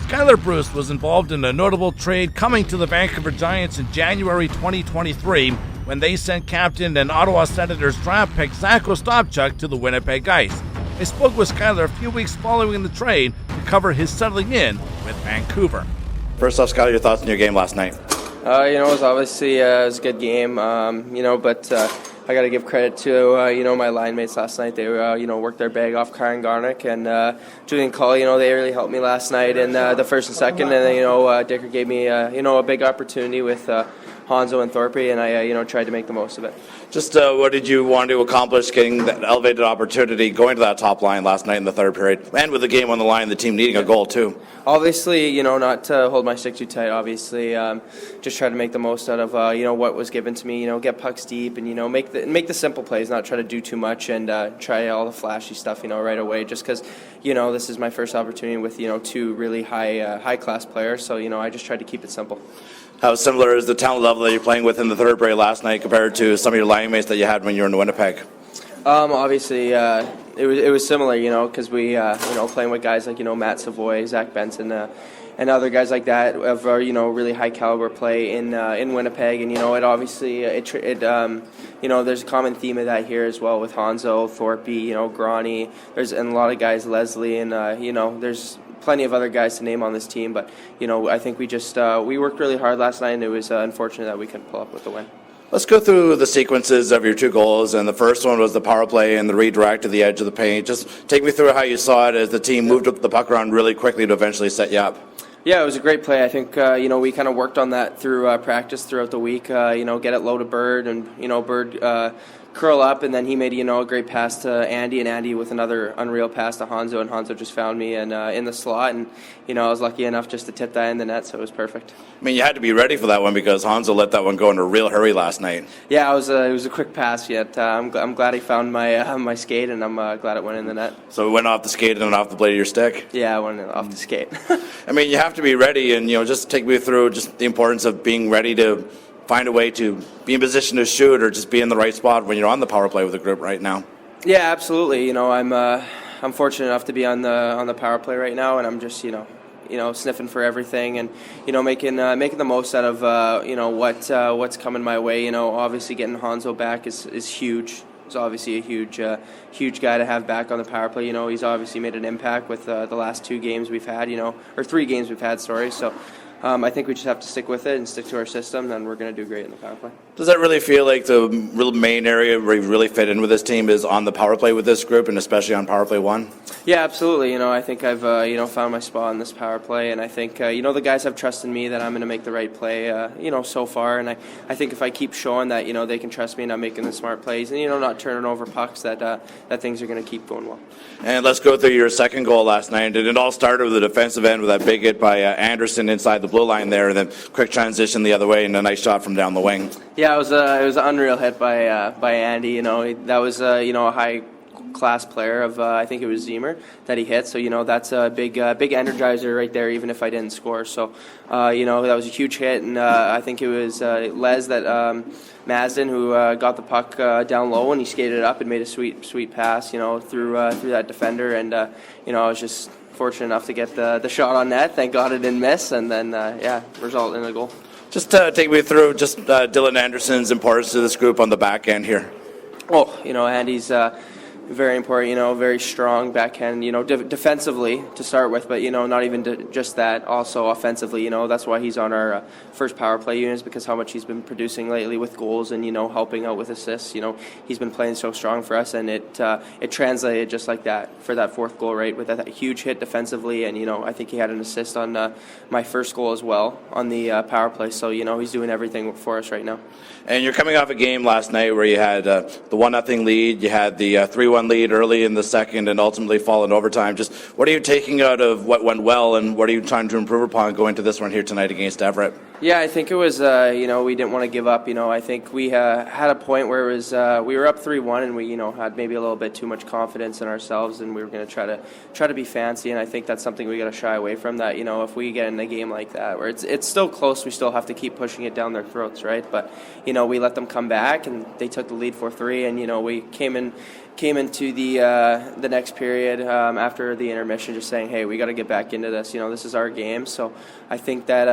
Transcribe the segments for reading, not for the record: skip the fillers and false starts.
Skyler Bruce was involved in a notable trade coming to the Vancouver Giants in January 2023 when they sent captain and Ottawa Senators draft pick Zack Ostapchuk to the Winnipeg Ice. I spoke with Skyler a few weeks following the trade to cover his settling in with Vancouver. First off, Skyler, your thoughts on your game last night? It was obviously it was a good game, but I got to give credit to, my line mates last night. They, worked their bag off Karen Garnick and Julian Cull. They really helped me last night in the first and second. And then, Dicker gave me, a big opportunity with Hanzo and Thorpe, and I, tried to make the most of it. Just what did you want to accomplish getting that elevated opportunity going to that top line last night in the third period, and with the game on the line, the team needing a goal too? Obviously, not to hold my stick too tight, obviously. Just try to make the most out of, what was given to me, get pucks deep and, make the simple plays, not try to do too much and try all the flashy stuff, right away, just because, this is my first opportunity with, two really high-class players. So, I just tried to keep it simple. How similar is the talent level that you're playing with in the third period last night compared to some of your line mates that you had when you were in Winnipeg? Obviously, it was similar, because we, playing with guys like, Matt Savoy, Zach Benson, and other guys like that of really high caliber play in Winnipeg, and it obviously there's a common theme of that here as well with Hanzo, Thorpe, Gronny, and a lot of guys, Leslie, and there's plenty of other guys to name on this team, but I think we worked really hard last night, and it was unfortunate that we couldn't pull up with the win. Let's go through the sequences of your two goals, and the first one was the power play and the redirect to the edge of the paint. Just take me through how you saw it as the team moved up the puck around really quickly to eventually set you up. Yeah, it was a great play. I think, we kind of worked on that through practice throughout the week, get it low to Bird, and, Bird curl up, and then he made, a great pass to Andy, and Andy with another unreal pass to Hanzo, and Hanzo just found me in the slot, and, I was lucky enough just to tip that in the net, so it was perfect. I mean, you had to be ready for that one because Hanzo let that one go in a real hurry last night. Yeah, it was a quick pass, yet I'm glad he found my skate, and I'm glad it went in the net. So it went off the skate and then off the blade of your stick? Yeah, it went off the skate. I mean, you have to be ready, and, just take me through just the importance of being ready to find a way to be in position to shoot or just be in the right spot when you're on the power play with the group right now. Yeah, absolutely. I'm fortunate enough to be on the power play right now, and I'm just sniffing for everything and making the most out of what's coming my way. Obviously getting Hanzo back is huge. He's obviously a huge guy to have back on the power play. He's obviously made an impact with the last 2 games we've had. Or 3 games we've had. Sorry. So. I think we just have to stick with it and stick to our system, and we're going to do great in the power play. Does that really feel like the real main area where you really fit in with this team is on the power play with this group, and especially on power play 1? Yeah, absolutely. I think I've found my spot in this power play, and I think the guys have trusted me that I'm going to make the right play. So far, and I think if I keep showing that they can trust me and I'm making the smart plays and not turning over pucks, that things are going to keep going well. And let's go through your second goal last night. It all started with the defensive end with that big hit by Anderson inside the blue line there, and then quick transition the other way and a nice shot from down the wing. Yeah, it was an unreal hit by Andy. That was a high class player of I think it was Zemer that he hit. So that's a big energizer right there. Even if I didn't score, so that was a huge hit, and I think it was Les that Mazden who got the puck down low, and he skated up and made a sweet pass through that defender, and I was just fortunate enough to get the shot on net. Thank God it didn't miss, and then result in a goal. Just take me through just Dylan Anderson's importance to this group on the back end here. Oh, Andy's very important, very strong backhand, defensively to start with, but, not even just that, also offensively, that's why he's on our first power play units, because how much he's been producing lately with goals and, helping out with assists, he's been playing so strong for us, and it translated just like that for that 4th goal, right, with that huge hit defensively, and, I think he had an assist on my first goal as well on the power play, so, he's doing everything for us right now. And you're coming off a game last night where you had the 1-0 lead, you had the 3-1 lead early in the second and ultimately fall in overtime. Just what are you taking out of what went well, and what are you trying to improve upon going to this one here tonight against Everett? Yeah, I think it was, we didn't want to give up. I think we had a point where it was we were up 3-1, and we, had maybe a little bit too much confidence in ourselves, and we were going to try to be fancy, and I think that's something we got to shy away from. That, if we get in a game like that where it's still close, we still have to keep pushing it down their throats, right? But we let them come back, and they took the lead 4-3, and we came in came into the next period after the intermission just saying, hey, we got to get back into this. This is our game. So I think that,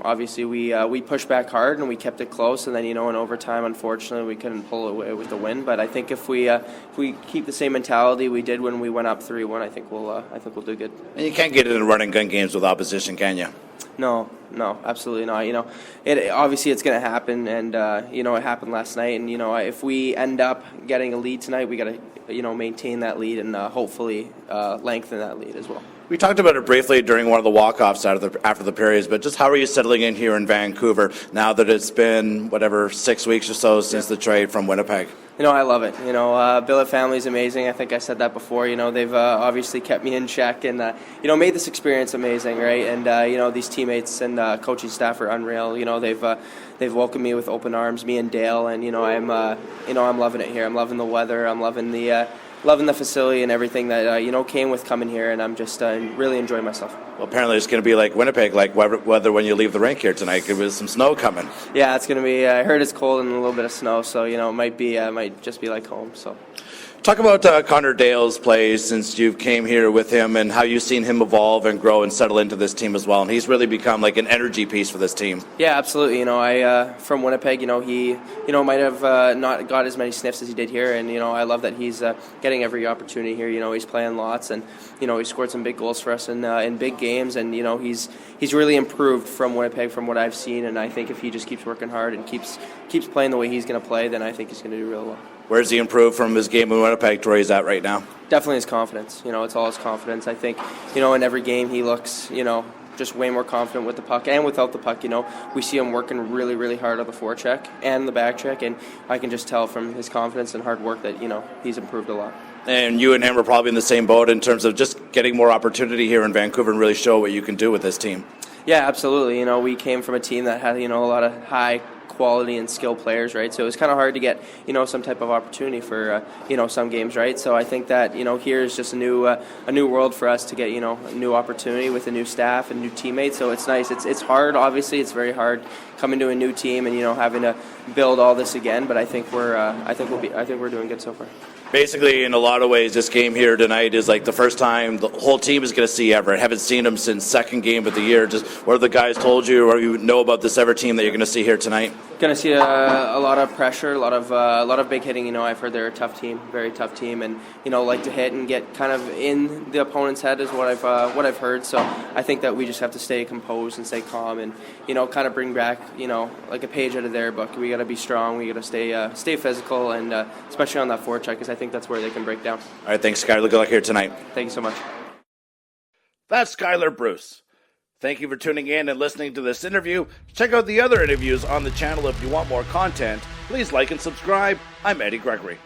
obviously we pushed back hard and we kept it close. And then, in overtime, unfortunately, we couldn't pull away with the win. But I think if we keep the same mentality we did when we went up 3-1, I think we'll do good. And you can't get into running gun games with opposition, can you? No, absolutely not. Obviously it's going to happen, and it happened last night. And if we end up getting a lead tonight, we got to maintain that lead and hopefully lengthen that lead as well. We talked about it briefly during one of the walk-offs after the periods, but just how are you settling in here in Vancouver now that it's been, 6 weeks or so since the trade from Winnipeg? I love it. Billet family is amazing. I think I said that before. They've obviously kept me in check and, made this experience amazing, right? And, these teammates and coaching staff are unreal. They've welcomed me with open arms, me and Dale, and, I'm loving it here. I'm loving the weather. I'm loving the facility and everything that, came with coming here, and I'm just really enjoying myself. Well, apparently it's going to be like Winnipeg, like weather when you leave the rink here tonight. There was some snow coming. Yeah, it's going to be, I heard it's cold and a little bit of snow, so, it might just be like home, so. Talk about Connor Dale's play since you came here with him and how you've seen him evolve and grow and settle into this team as well. And he's really become like an energy piece for this team. Yeah, absolutely. I from Winnipeg, he might have not got as many sniffs as he did here, and I love that he's getting every opportunity here. He's playing lots, and he scored some big goals for us in big games, and he's really improved from Winnipeg from what I've seen. And I think if he just keeps working hard and keeps playing the way he's going to play, then I think he's going to do really well. Where's he improved from his game in Winnipeg to where he's at right now? Definitely his confidence. It's all his confidence. I think, in every game he looks, just way more confident with the puck and without the puck. We see him working really, really hard on the forecheck and the back check, and I can just tell from his confidence and hard work that, he's improved a lot. And you and him are probably in the same boat in terms of just getting more opportunity here in Vancouver and really show what you can do with this team. Yeah, absolutely. We came from a team that had, a lot of high quality and skill players, right? So it was kind of hard to get, some type of opportunity for, some games, right? So I think that, here is just a new world for us to get, a new opportunity with a new staff and new teammates. So it's nice. It's hard, obviously. It's very hard coming to a new team and, having to build all this again. But I think we're doing good so far. Basically, in a lot of ways, this game here tonight is like the first time the whole team is going to see Everett. Haven't seen them since second game of the year. Just what have the guys told you, or you know about this Everett team that you're going to see here tonight? Going to see a lot of pressure, a lot of big hitting. I've heard they're a tough team, very tough team, and like to hit and get kind of in the opponent's head is what I've heard. So I think that we just have to stay composed and stay calm, and kind of bring back like a page out of their book. We got to be strong. We got to stay physical, and especially on that forecheck, because I think that's where they can break down. All right, thanks, Skyler. Good luck here tonight. Thank you so much. That's Skyler Bruce. Thank you for tuning in and listening to this interview. Check out the other interviews on the channel if you want more content. Please like and subscribe. I'm Eddie Gregory.